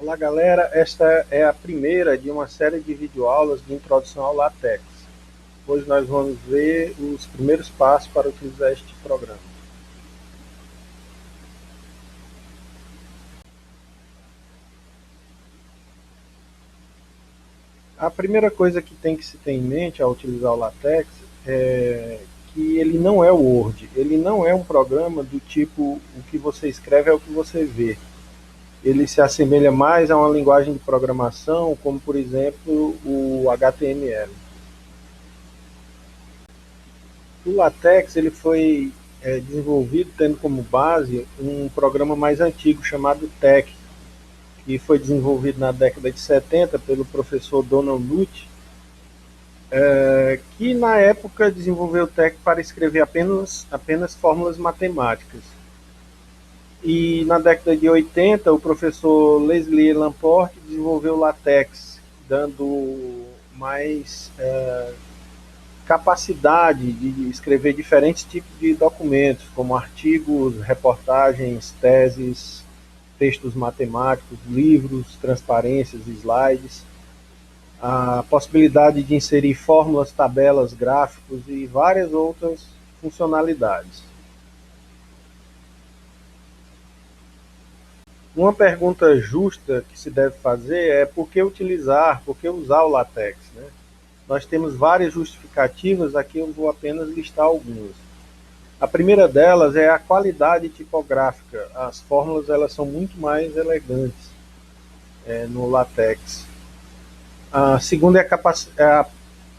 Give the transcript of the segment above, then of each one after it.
Olá, galera. Esta é a primeira de uma série de videoaulas de introdução ao LaTeX. Hoje nós vamos ver os primeiros passos para utilizar este programa. A primeira coisa que tem que se ter em mente ao utilizar o LaTeX é que ele não é o Word. Ele não é um programa do tipo o que você escreve é o que você vê. Ele se assemelha mais a uma linguagem de programação, como por exemplo o HTML. O LaTeX ele foi desenvolvido tendo como base um programa mais antigo chamado TeX, que foi desenvolvido na década de 70 pelo professor Donald Knuth, que na época desenvolveu o TeX para escrever apenas fórmulas matemáticas. E na década de 80, o professor Leslie Laporte desenvolveu o LaTeX, dando mais capacidade de escrever diferentes tipos de documentos, como artigos, reportagens, teses, textos matemáticos, livros, transparências, slides, a possibilidade de inserir fórmulas, tabelas, gráficos e várias outras funcionalidades. Uma pergunta justa que se deve fazer é por que usar o LaTeX? Né? Nós temos várias justificativas, aqui eu vou apenas listar algumas. A primeira delas é a qualidade tipográfica. As fórmulas elas são muito mais elegantes no LaTeX. A segunda é a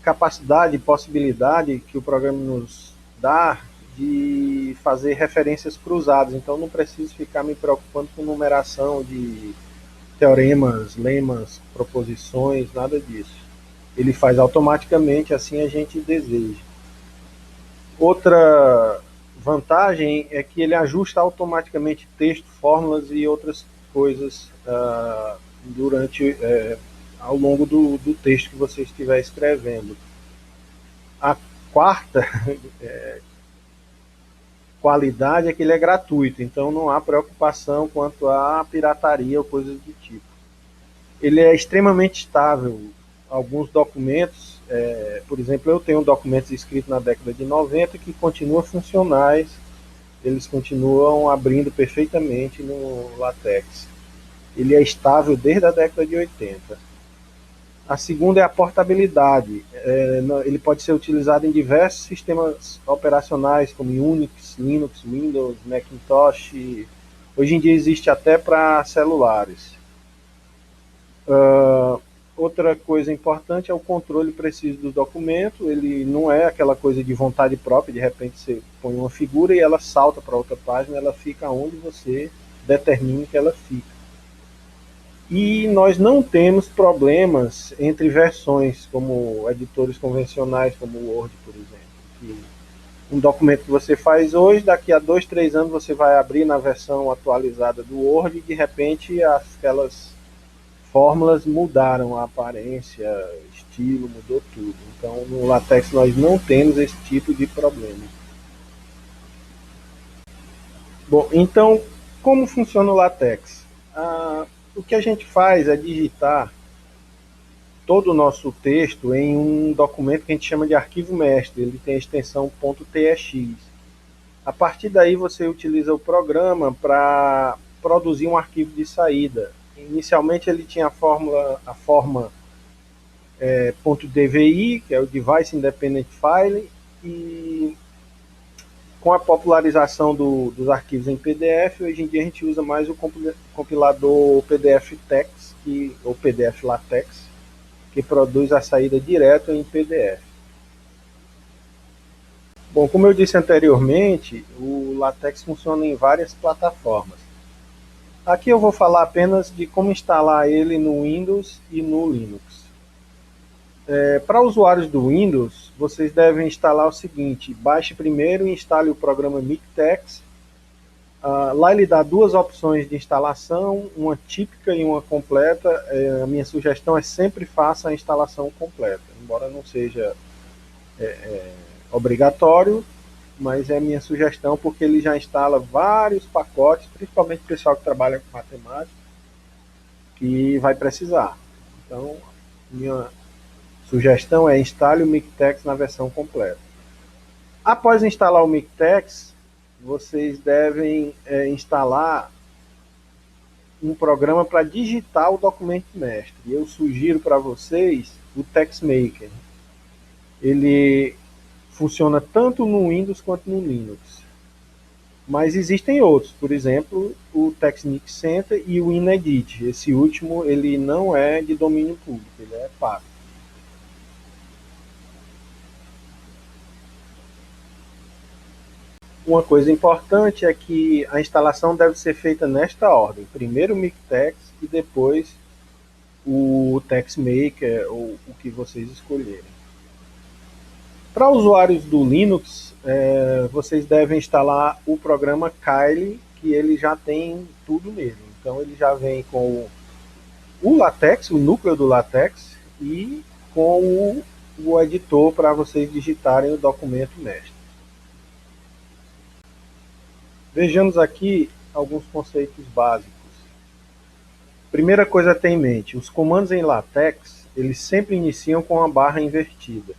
capacidade e possibilidade que o programa nos dá de fazer referências cruzadas. Então não preciso ficar me preocupando com numeração de teoremas, lemas, proposições, nada disso. Ele faz automaticamente, assim a gente deseja. Outra vantagem é que ele ajusta automaticamente texto, fórmulas e outras coisas durante ao longo do texto que você estiver escrevendo. A quarta qualidade é que ele é gratuito, então não há preocupação quanto à pirataria ou coisas do tipo. Ele é extremamente estável. Alguns documentos, por exemplo, eu tenho documentos escritos na década de 90 que continuam funcionais, eles continuam abrindo perfeitamente no LaTeX. Ele é estável desde a década de 80. A segunda é a portabilidade. Ele pode ser utilizado em diversos sistemas operacionais, como Unix, Linux, Windows, Macintosh. Hoje em dia existe até para celulares. Outra coisa importante é o controle preciso do documento. Ele não é aquela coisa de vontade própria, de repente você põe uma figura e ela salta para outra página, ela fica onde você determine que ela fica. E nós não temos problemas entre versões, como editores convencionais, como o Word, por exemplo. Que um documento que você faz hoje, daqui a 2, 3 anos você vai abrir na versão atualizada do Word e de repente aquelas fórmulas mudaram a aparência, estilo, mudou tudo. Então no LaTeX nós não temos esse tipo de problema. Bom, então como funciona o LaTeX? O que a gente faz é digitar todo o nosso texto em um documento que a gente chama de arquivo mestre. Ele tem a extensão .tx. A partir daí você utiliza o programa para produzir um arquivo de saída. Inicialmente ele tinha a forma .dvi, que é o Device Independent File, e com a popularização dos arquivos em PDF, hoje em dia a gente usa mais o compilador PDF Tex, ou PDF LaTeX, que produz a saída direto em PDF. Bom, como eu disse anteriormente, o LaTeX funciona em várias plataformas. Aqui eu vou falar apenas de como instalar ele no Windows e no Linux. Para usuários do Windows, vocês devem instalar o seguinte: baixe primeiro e instale o programa Mictex. Lá ele dá duas opções de instalação, uma típica e uma completa. A minha sugestão é sempre faça a instalação completa, embora não seja obrigatório, mas é a minha sugestão porque ele já instala vários pacotes, principalmente o pessoal que trabalha com matemática, que vai precisar. Então, minha sugestão é instale o Mictex na versão completa. Após instalar o Mictex, vocês devem instalar um programa para digitar o documento mestre. E eu sugiro para vocês o TextMaker. Ele funciona tanto no Windows quanto no Linux. Mas existem outros, por exemplo, o Technic Center e o Inedit. Esse último ele não é de domínio público, ele é pago. Uma coisa importante é que a instalação deve ser feita nesta ordem: primeiro o Mictex e depois o TextMaker ou o que vocês escolherem. Para usuários do Linux, vocês devem instalar o programa Kali, que ele já tem tudo nele. Então ele já vem com o LaTeX, o núcleo do LaTeX, e com o editor para vocês digitarem o documento mestre. Vejamos aqui alguns conceitos básicos. Primeira coisa a ter em mente: os comandos em LaTeX, eles sempre iniciam com a barra invertida.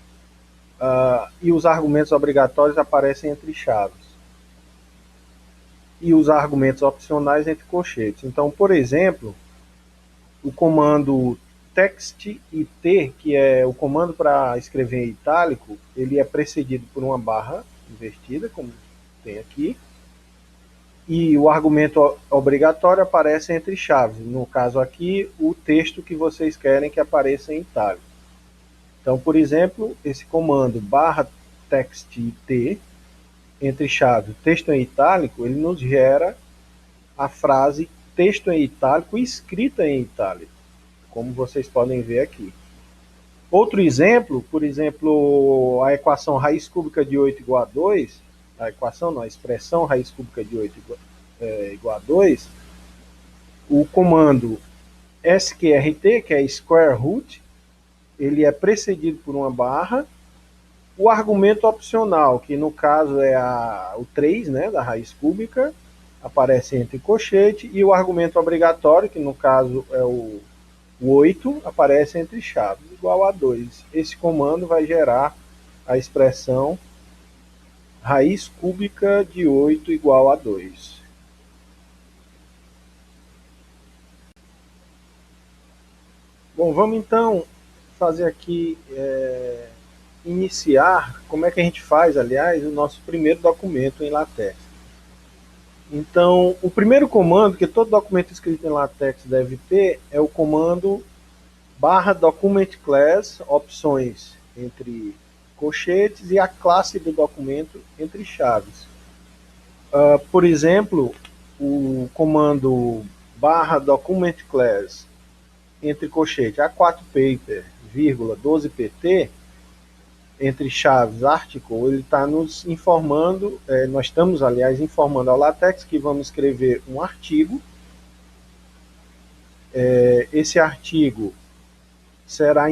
E os argumentos obrigatórios aparecem entre chaves. E os argumentos opcionais entre colchetes. Então, por exemplo, o comando text e t, que é o comando para escrever em itálico, ele é precedido por uma barra invertida, como tem aqui, e o argumento obrigatório aparece entre chaves. No caso aqui, o texto que vocês querem que apareça em itálico. Então, por exemplo, esse comando barra text t, entre chaves, texto em itálico, ele nos gera a frase texto em itálico escrita em itálico, como vocês podem ver aqui. Outro exemplo, por exemplo, a equação raiz cúbica de 8 igual a 2, a expressão raiz cúbica de 8 igual a 2, o comando sqrt, que é square root, ele é precedido por uma barra. O argumento opcional, que no caso é o 3, né, da raiz cúbica, aparece entre colchete, e o argumento obrigatório, que no caso é o 8, aparece entre chaves, igual a 2. Esse comando vai gerar a expressão raiz cúbica de 8 igual a 2. Bom, vamos então fazer aqui, iniciar, como é que a gente faz, aliás, o nosso primeiro documento em LaTeX. Então, o primeiro comando que todo documento escrito em LaTeX deve ter é o comando barra document class, opções entre colchetes, e a classe do documento entre chaves. Por exemplo, o comando barra document class entre colchete A4paper, 12pt, entre chaves article, ele está nos informando, nós estamos, aliás, informando ao LaTeX que vamos escrever um artigo. Esse artigo será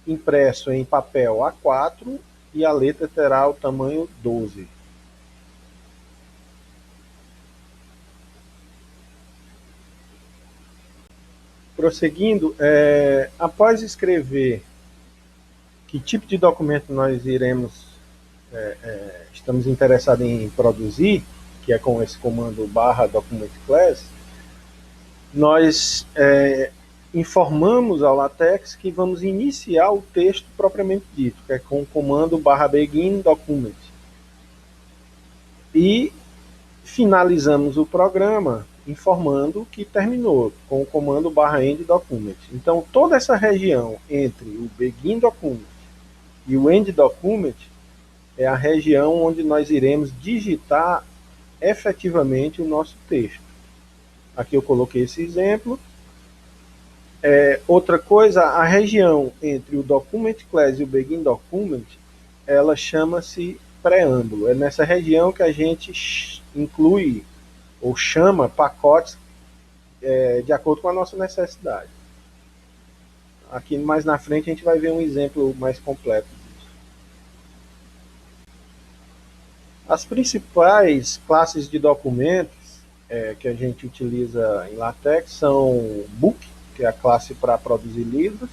impresso em papel A4 e a letra terá o tamanho 12. Prosseguindo, após escrever que tipo de documento nós estamos interessados em produzir, que é com esse comando barra document class, nós informamos ao LaTeX que vamos iniciar o texto propriamente dito, que é com o comando barra begin document. E finalizamos o programa informando que terminou com o comando barra end document. Então, toda essa região entre o begin document e o end document é a região onde nós iremos digitar efetivamente o nosso texto. Aqui eu coloquei esse exemplo. Outra coisa, a região entre o document class e o begin document, ela chama-se preâmbulo. É nessa região que a gente inclui ou chama pacotes de acordo com a nossa necessidade. Aqui mais na frente a gente vai ver um exemplo mais completo disso. As principais classes de documentos que a gente utiliza em LaTeX são book, que é a classe para produzir livros,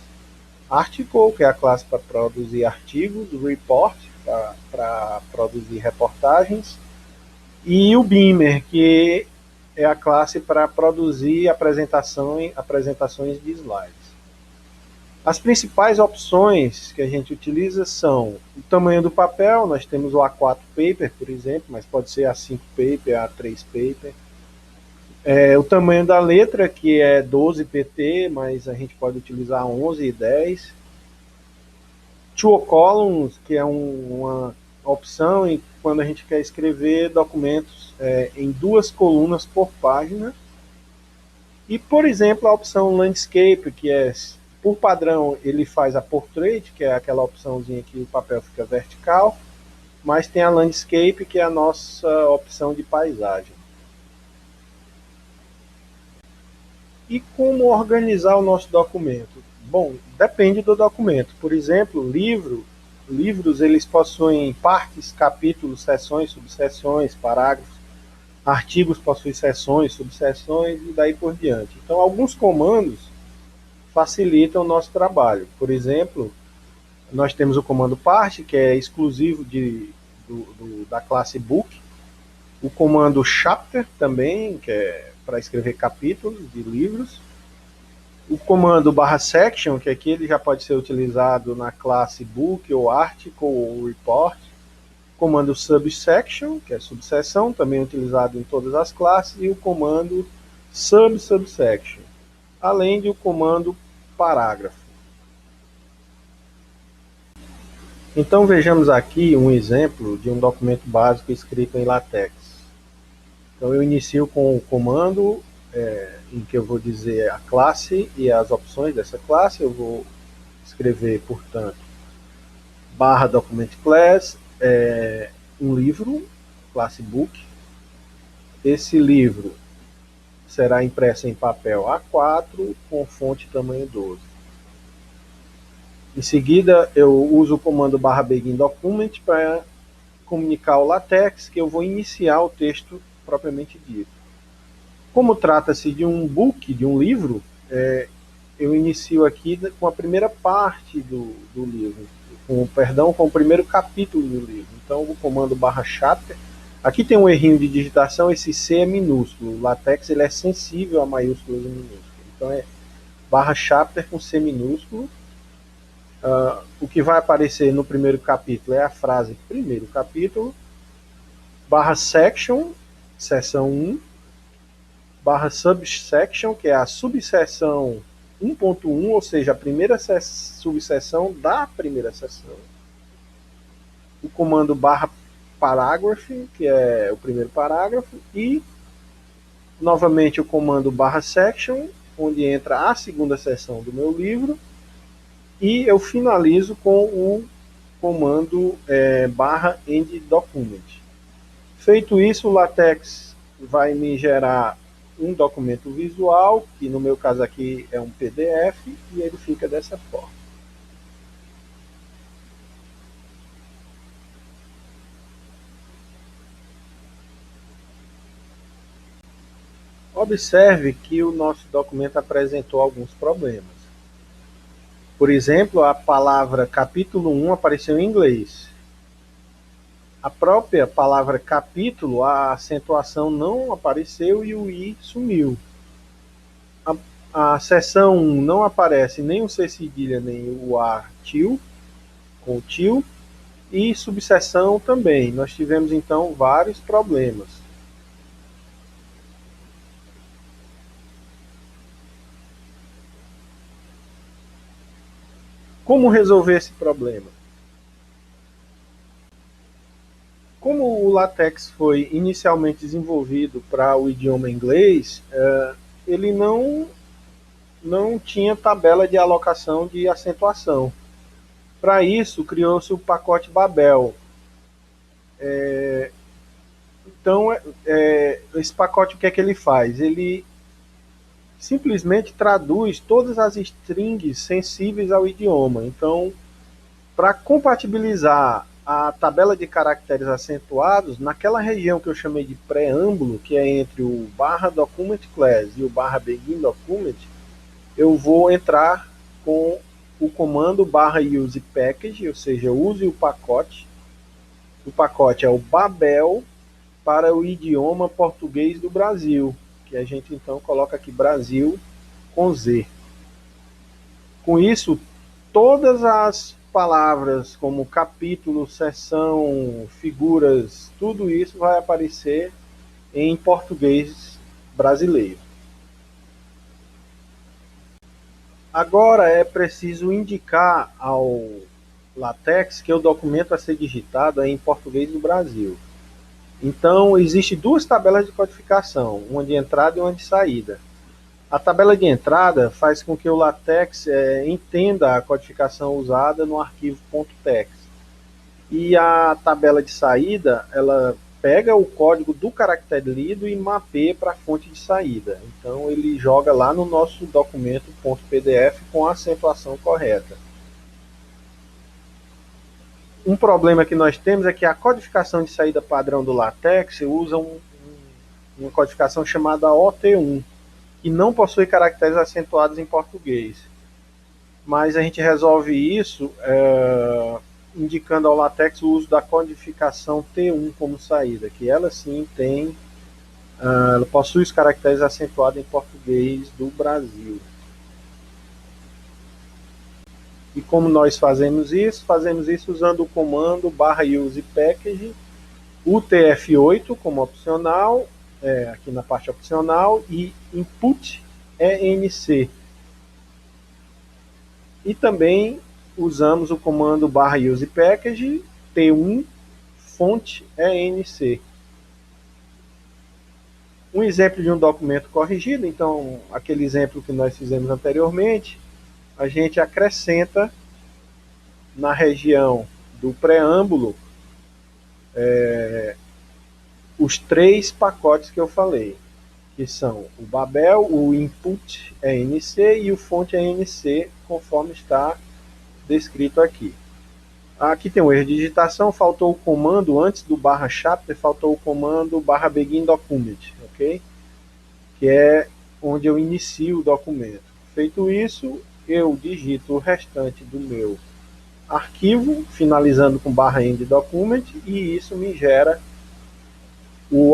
Article, que é a classe para produzir artigos, Report, para produzir reportagens, e o Beamer, que é a classe para produzir apresentações de slides. As principais opções que a gente utiliza são o tamanho do papel, nós temos o A4 paper, por exemplo, mas pode ser A5 paper, A3 paper. O tamanho da letra, que é 12 pt, mas a gente pode utilizar 11 e 10. Two columns, que é uma opção em quando a gente quer escrever documentos em 2 colunas por página. E, por exemplo, a opção Landscape, que é, por padrão, ele faz a Portrait, que é aquela opçãozinha que o papel fica vertical, mas tem a Landscape, que é a nossa opção de paisagem. E como organizar o nosso documento? Bom, depende do documento. Por exemplo, livros eles possuem partes, capítulos, seções, subseções, parágrafos. Artigos possuem seções, subseções e daí por diante. Então, alguns comandos facilitam o nosso trabalho. Por exemplo, nós temos o comando part, que é exclusivo da classe book. O comando chapter também, que é para escrever capítulos de livros. O comando /section, que aqui ele já pode ser utilizado na classe book, ou article, ou report. O comando subsection, que é subseção, também utilizado em todas as classes. E o comando subsection, além do comando parágrafo. Então vejamos aqui um exemplo de um documento básico escrito em LaTeX. Então eu inicio com o comando em que eu vou dizer a classe e as opções dessa classe. Eu vou escrever, portanto, /document class, um livro, classe book. Esse livro será impresso em papel A4 com fonte tamanho 12. Em seguida, eu uso o comando /begin document para comunicar ao LaTeX que eu vou iniciar o texto propriamente dito. Como trata-se de um book, de um livro, eu inicio aqui com a primeira parte do livro, com o primeiro capítulo do livro. Então, o comando /chapter, aqui tem um errinho de digitação, esse C é minúsculo, o LaTeX ele é sensível a maiúsculas e minúsculas. Então, é /chapter com C minúsculo. O que vai aparecer no primeiro capítulo é a frase primeiro capítulo, /section, seção 1, /subsection, que é a subseção 1.1, ou seja, a primeira subseção da primeira seção. O comando /paragraph, que é o primeiro parágrafo, e novamente o comando /section, onde entra a segunda seção do meu livro. E eu finalizo com o comando /endDocument. Feito isso, o LaTeX vai me gerar um documento visual, que no meu caso aqui é um PDF, e ele fica dessa forma. Observe que o nosso documento apresentou alguns problemas. Por exemplo, a palavra capítulo 1 apareceu em inglês. A própria palavra capítulo, a acentuação não apareceu e o I sumiu. A seção 1 não aparece nem o C cedilha nem o A til, com o til, e subseção também. Nós tivemos então vários problemas. Como resolver esse problema? Como o LaTeX foi inicialmente desenvolvido para o idioma inglês, ele não tinha tabela de alocação de acentuação. Para isso, criou-se o pacote Babel. Então, esse pacote, o que é que ele faz? Ele simplesmente traduz todas as strings sensíveis ao idioma. Então, para compatibilizar a tabela de caracteres acentuados, naquela região que eu chamei de preâmbulo, que é entre o /document class e o /begin document, eu vou entrar com o comando /use package, ou seja, use o pacote. O pacote é o Babel para o idioma português do Brasil, que a gente então coloca aqui Brasil com Z. Com isso, todas as palavras como capítulo, seção, figuras, tudo isso vai aparecer em português brasileiro. Agora é preciso indicar ao LaTeX que o documento a ser digitado é em português do Brasil. Então, existem duas tabelas de codificação, uma de entrada e uma de saída. A tabela de entrada faz com que o LaTeX entenda a codificação usada no arquivo .tex. E a tabela de saída, ela pega o código do caractere lido e mapeia para a fonte de saída. Então ele joga lá no nosso documento .pdf com a acentuação correta. Um problema que nós temos é que a codificação de saída padrão do LaTeX usa uma codificação chamada OT1, que não possui caracteres acentuados em português. Mas a gente resolve isso indicando ao LaTeX o uso da codificação T1 como saída, que ela sim tem, ela possui os caracteres acentuados em português do Brasil. E como nós fazemos isso? Fazemos isso usando o comando /use package, UTF-8 como opcional, aqui na parte opcional, e input enc. E também usamos o comando /use package, T1 fonte enc. Um exemplo de um documento corrigido, então aquele exemplo que nós fizemos anteriormente, a gente acrescenta na região do preâmbulo os 3 pacotes que eu falei, que são o Babel, o input enc e o fonte enc, conforme está descrito aqui. Aqui tem um erro de digitação, faltou o comando antes do /chapter, faltou o comando /begin document, ok? Que é onde eu inicio o documento. Feito isso, eu digito o restante do meu arquivo, finalizando com /end document, e isso me gera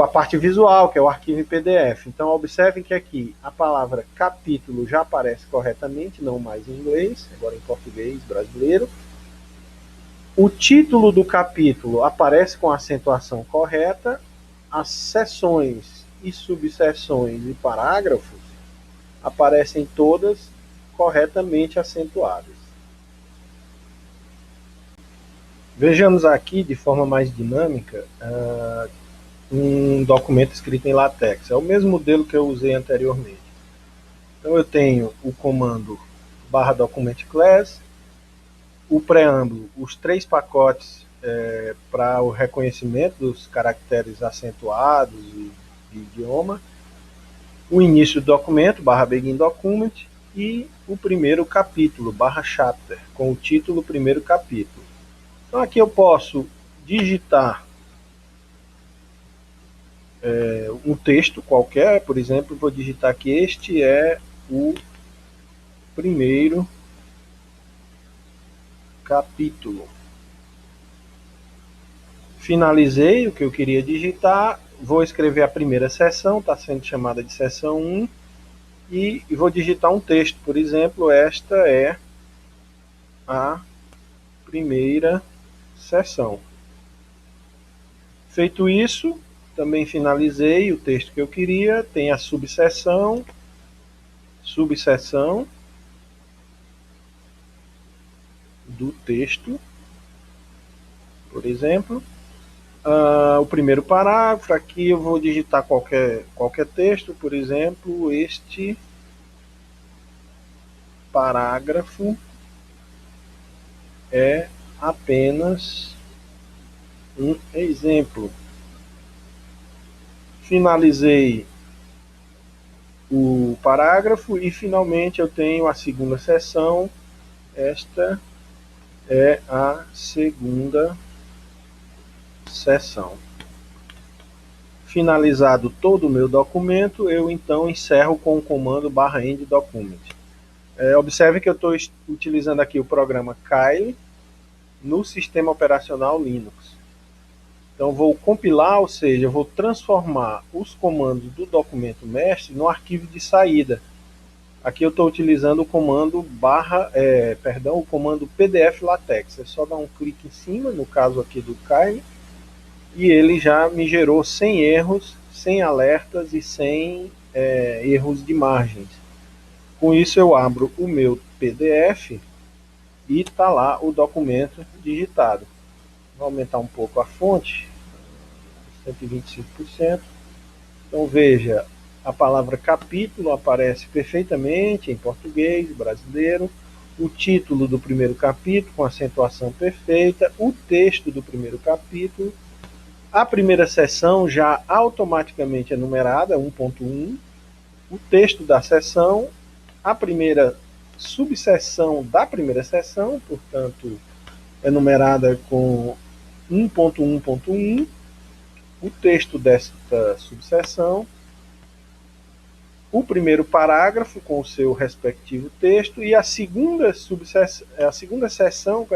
a parte visual, que é o arquivo em PDF. Então, observem que aqui a palavra capítulo já aparece corretamente, não mais em inglês, agora em português brasileiro. O título do capítulo aparece com a acentuação correta, as seções e subseções e parágrafos aparecem todas corretamente acentuadas. Vejamos aqui de forma mais dinâmica um documento escrito em LaTeX. É o mesmo modelo que eu usei anteriormente. Então eu tenho o comando /document class, o preâmbulo, os 3 pacotes para o reconhecimento dos caracteres acentuados e de idioma, o início do documento, /begin document, e o primeiro capítulo, /chapter, com o título primeiro capítulo. Então aqui eu posso digitar um texto qualquer, por exemplo, vou digitar que este é o primeiro capítulo. Finalizei o que eu queria digitar, vou escrever a primeira seção, está sendo chamada de seção 1, e vou digitar um texto, por exemplo, esta é a primeira seção. Feito isso, também finalizei o texto que eu queria, tem a subseção do texto, por exemplo. O primeiro parágrafo, aqui eu vou digitar qualquer texto, por exemplo, este parágrafo é apenas um exemplo. Finalizei o parágrafo e finalmente eu tenho a segunda seção. Esta é a segunda seção. Finalizado todo o meu documento, eu então encerro com o comando /end document. Observe que eu estou utilizando aqui o programa Kali no sistema operacional Linux. Então, vou compilar, ou seja, vou transformar os comandos do documento mestre no arquivo de saída. Aqui eu estou utilizando o comando o comando PDF LaTeX. É só dar um clique em cima, no caso aqui do Kali, e ele já me gerou sem erros, sem alertas e sem erros de margens. Com isso eu abro o meu PDF e está lá o documento digitado. Vou aumentar um pouco a fonte, 125%. Então veja, a palavra capítulo aparece perfeitamente em português brasileiro, o título do primeiro capítulo com acentuação perfeita, o texto do primeiro capítulo, a primeira seção já automaticamente enumerada, 1.1, o texto da seção, a primeira subseção da primeira seção, portanto, enumerada com 1.1.1, o texto desta subseção, o primeiro parágrafo com o seu respectivo texto e a segunda seção,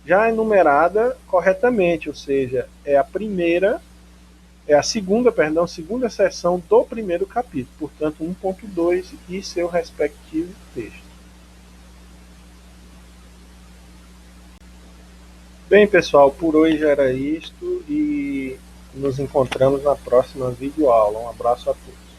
já enumerada corretamente, ou seja, é a segunda seção do primeiro capítulo, portanto 1.2 e seu respectivo texto. Bem, pessoal, por hoje era isto e nos encontramos na próxima videoaula. Um abraço a todos.